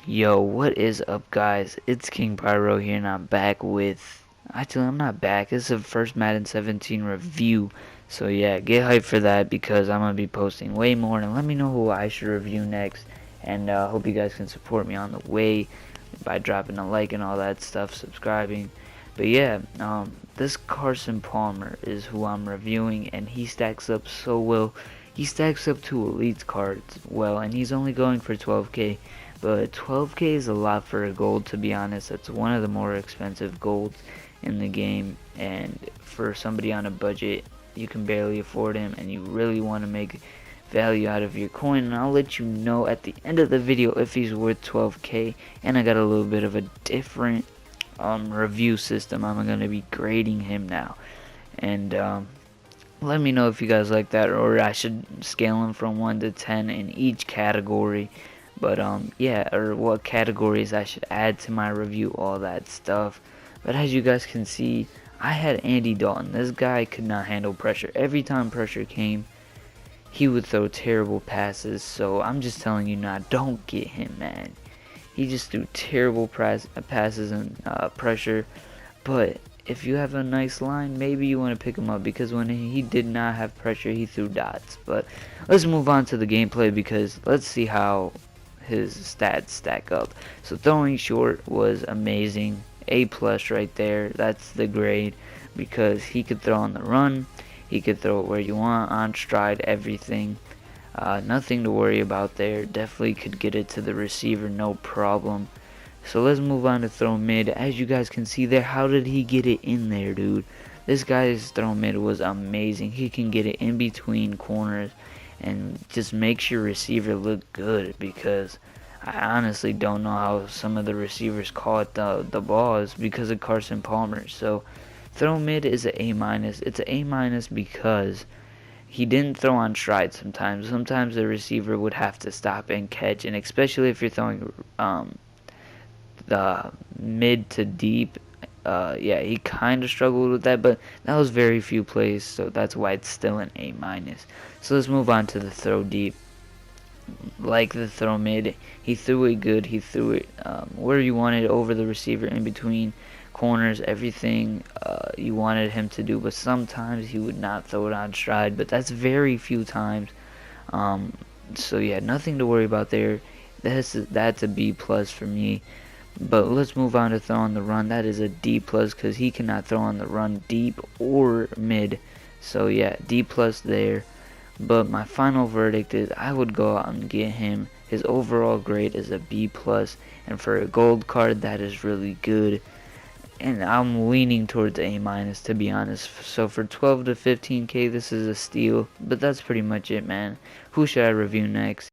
Yo, what is up, guys? It's King Pyro here, and I'm back with. Actually, I'm not back. This is the first Madden 17 review. So, yeah, get hyped for that because I'm going to be posting way more. And let me know who I should review next. And hope you guys can support me on the way by dropping a like and all that stuff, subscribing. But, yeah, this CARSON PALMER is who I'm reviewing, and he stacks up so well. He stacks up to elite cards well, and he's only going for 12k. But 12k is a lot for a gold, to be honest. That's one of the more expensive golds in the game, and for somebody on a budget, you can barely afford him, and you really want to make value out of your coin. And I'll let you know at the end of the video if he's worth 12k. And I got a little bit of a different review system. I'm going to be grading him now, and let me know if you guys like that, or I should scale him from 1 to 10 in each category. But yeah, or what categories I should add to my review, all that stuff. But as you guys can see, I had Andy Dalton. This guy could not handle pressure. Every time pressure came, he would throw terrible passes. So I'm just telling you now, don't get him, man. He just threw terrible passes and pressure. But if you have a nice line, maybe you want to pick him up, because when he did not have pressure, he threw dots. But let's move on to the gameplay, because let's see how his stats stack up. So throwing short was amazing, A+ right there. That's the grade, because he could throw on the run, he could throw it where you want, on stride, everything. Nothing to worry about there. Definitely could get it to the receiver, no problem. So let's move on to throw mid. As you guys can see there, how did he get it in there, dude? This guy's throw mid was amazing. He can get it in between corners and just makes your receiver look good, because I honestly don't know how some of the receivers caught the balls because of CARSON PALMER. So throw mid is an A-. It's an A- because he didn't throw on stride sometimes. Sometimes the receiver would have to stop and catch, and especially if you're throwing the mid to deep, yeah, he kind of struggled with that, but that was very few plays, so that's why it's still an A-. So let's move on to the throw deep. Like the throw mid, he threw it good. He threw it where you wanted, over the receiver, in between corners, everything you wanted him to do. But sometimes he would not throw it on stride, but that's very few times. So yeah, nothing to worry about there. That's a B+ for me. But let's move on to throw on the run. That is a D+, because he cannot throw on the run deep or mid. So yeah, D+ there. But my final verdict is I would go out and get him. His overall grade is a B+, and for a gold card, that is really good. And I'm leaning towards A-, to be honest. So for 12 to 15k, this is a steal. But that's pretty much it, man. Who should I review next?